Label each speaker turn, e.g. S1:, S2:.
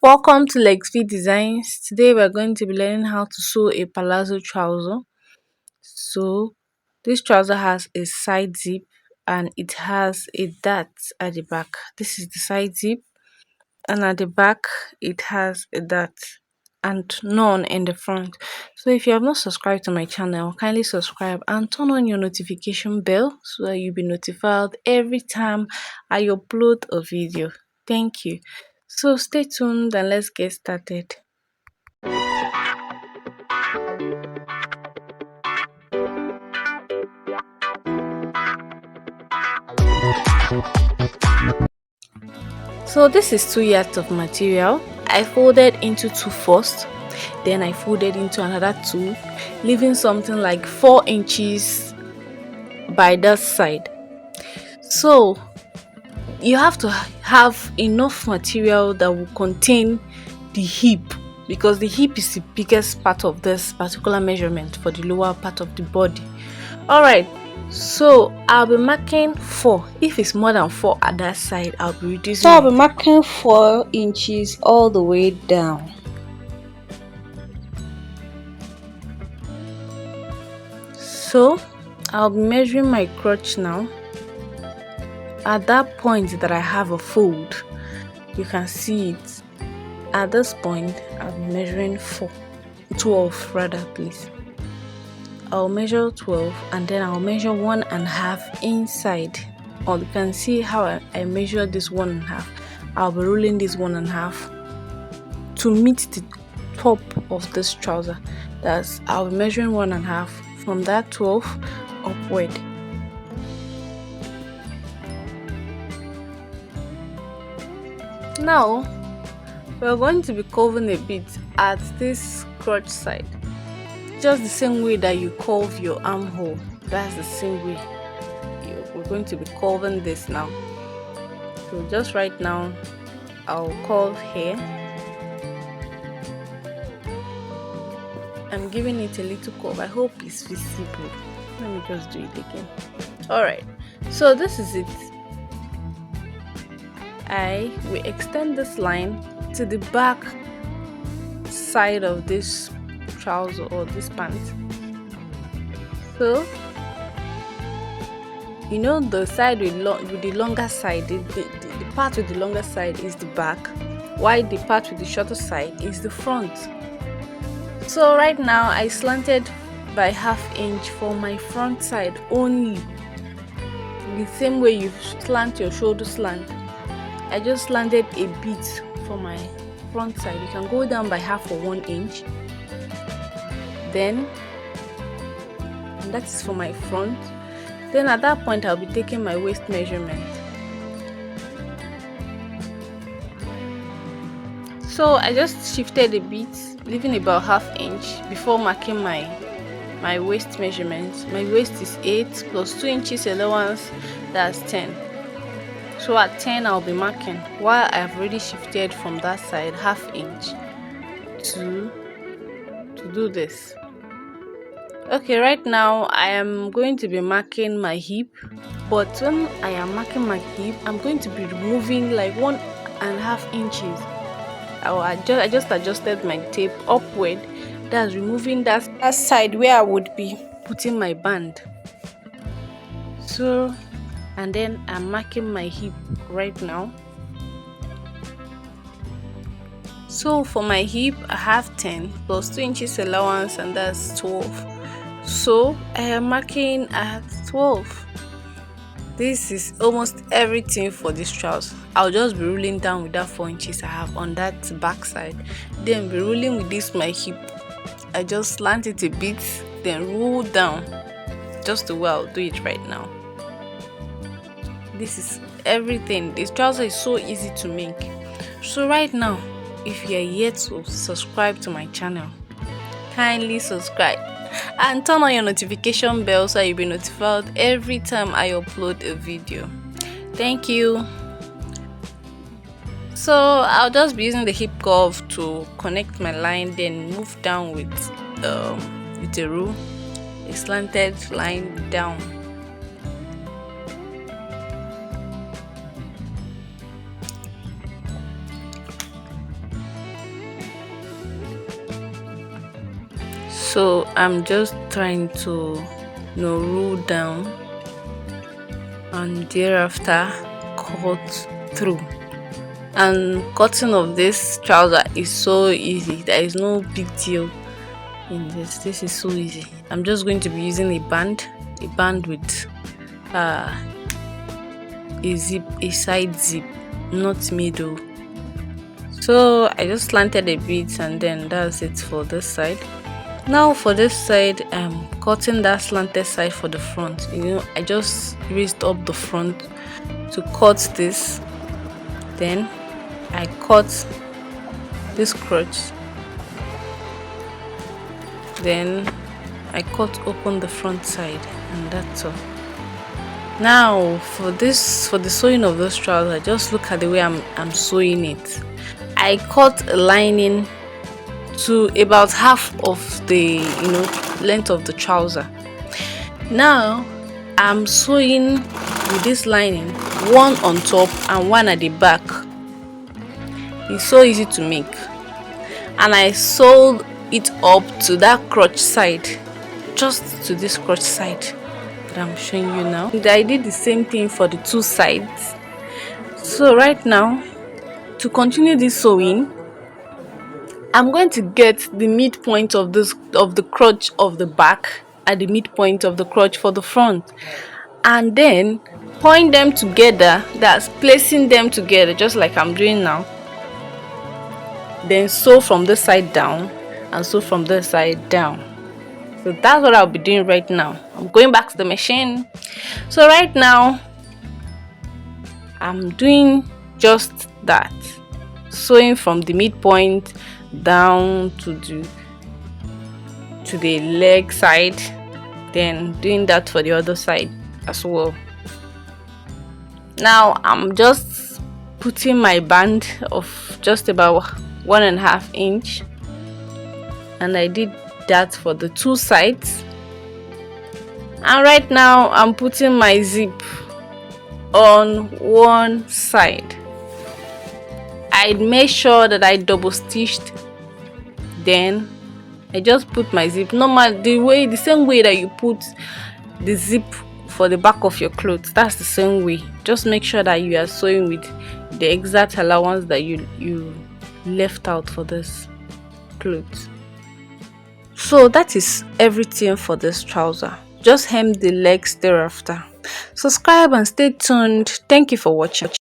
S1: Welcome to Legs Fit Designs. Today we're going to be learning how to sew a palazzo trouser. So this trouser has a side zip and it has a dart at the back. This is the side zip, and at the back it has a dart and none in the front. So if you have not subscribed to my channel, kindly subscribe and turn on your notification bell so that you'll be notified every time I upload a video. Thank you. So stay tuned and let's get started. So this is 2 yards of material. I folded into two first, then I folded into another two, leaving something like 4 inches by that side. So you have to have enough material that will contain the hip, because the hip is the biggest part of this particular measurement for the lower part of the body. All right, so I'll be marking 4. If it's more than 4 at that side, I'll be reducing.
S2: So I'll be marking 4 inches all the way down.
S1: So I'll be measuring my crotch now. At that point that I have a fold, you can see it. At this point, I'll be measuring 12 rather, please. I'll measure 12 and then I'll measure 1.5 inside. Or you can see how I measure this 1.5. I'll be rolling this 1.5 to meet the top of this trouser. That's I'll be measuring 1.5 from that 12 upward. Now we're going to be curving a bit at this crotch side, just the same way that you curve your armhole. That's the same way we're going to be curving this now. So just right now I'll curve here. I'm giving it a little curve. I hope it's visible. Let me just do it again. All right, so this is it. I will extend this line to the back side of this trouser or this pant. So you know, the side with the longer side, the part with the longer side is the back, while the part with the shorter side is the front. So right now I slanted by 1/2 inch for my front side only, the same way you slant your shoulder slant. I just slanted a bit for my front side. You can go down by 1/2 or 1 inch. Then, and that is for my front. Then at that point I'll be taking my waist measurement. So I just shifted a bit, leaving about 1/2 inch before marking my waist measurement. My waist is 8 plus 2 inches allowance, that's 10. So at 10 I'll be marking, while I've already shifted from that side 1/2 inch to do this. Okay, right now I am going to be marking my hip, but when I am marking my hip, I'm going to be removing like 1.5 inches. I just adjusted my tape upward. That's removing that side where I would be putting my band. So, and then I'm marking my hip right now. So for my hip, I have 10 plus 2 inches allowance, and that's 12. So I am marking at 12. This is almost everything for this trouser. I'll just be rolling down with that 4 inches I have on that back side, then be rolling with this my hip. I just slant it a bit, then roll down, just the way I'll do it right now. This is everything. This trouser is so easy to make. So right now, if you are yet to subscribe to my channel, kindly subscribe and turn on your notification bell so you'll be notified every time I upload a video. Thank you. So I'll just be using the hip curve to connect my line, then move down with a rule, a slanted line down. So I'm just trying to roll down and thereafter cut through. And cutting of this trouser is so easy. There is no big deal in this is so easy. I'm just going to be using a band with a side zip, not middle. So I just slanted a bit, and then that's it for this side. Now for this side, I'm cutting that slanted side for the front. I just raised up the front to cut this. Then I cut this crotch. Then I cut open the front side, and that's all. Now for the sewing of this trouser, just look at the way I'm sewing it. I cut a lining to about half of the length of the trouser. Now I'm sewing with this lining, one on top and one at the back. It's so easy to make, and I sewed it up to that crotch side, just to this crotch side that I'm showing you now. And I did the same thing for the two sides. So right now, to continue this sewing, I'm going to get the midpoint of the crotch of the back at the midpoint of the crotch for the front, and then point them together. That's placing them together just like I'm doing now. Then sew from this side down and sew from this side down. So that's what I'll be doing right now. I'm going back to the machine. So right now I'm doing just that, sewing from the midpoint down to the leg side, then doing that for the other side as well. Now I'm just putting my band of just about 1.5 inch, and I did that for the two sides. And right now I'm putting my zip on one side. I made sure that I double stitched, then I just put my zip normal, the same way that you put the zip for the back of your clothes. That's the same way. Just make sure that you are sewing with the exact allowance that you left out for this clothes. So that is everything for this trouser. Just hem the legs thereafter. Subscribe and stay tuned. Thank you for watching.